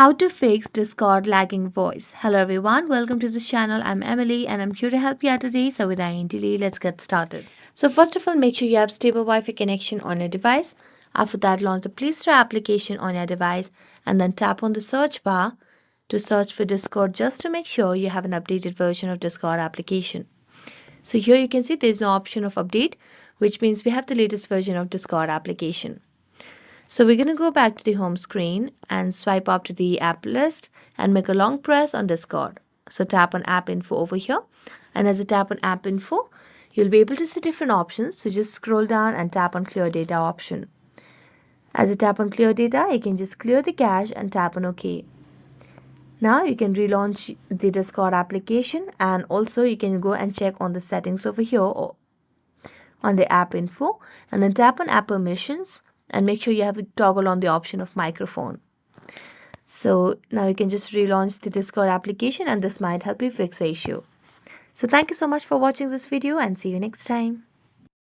How to fix Discord lagging voice. Hello everyone, welcome to the channel. I'm Emily and I'm here to help you out today. So without any delay, let's get started. So first of all, make sure you have stable Wi-Fi connection on your device. After that, launch the Play Store application on your device and then tap on the search bar to search for Discord just to make sure you have an updated version of Discord application. So here you can see there's no option of update, which means we have the latest version of Discord application. So we're going to go back to the home screen and swipe up to the app list and make a long press on Discord. So tap on app info over here. And as you tap on app info, you'll be able to see different options. So just scroll down and tap on clear data option. As you tap on clear data, you can just clear the cache and tap on OK. Now you can relaunch the Discord application and also you can go and check on the settings over here or on the app info and then tap on app permissions and make sure you have a toggle on the option of microphone. So now you can just relaunch the Discord application and this might help you fix the issue. So thank you so much for watching this video and see you next time.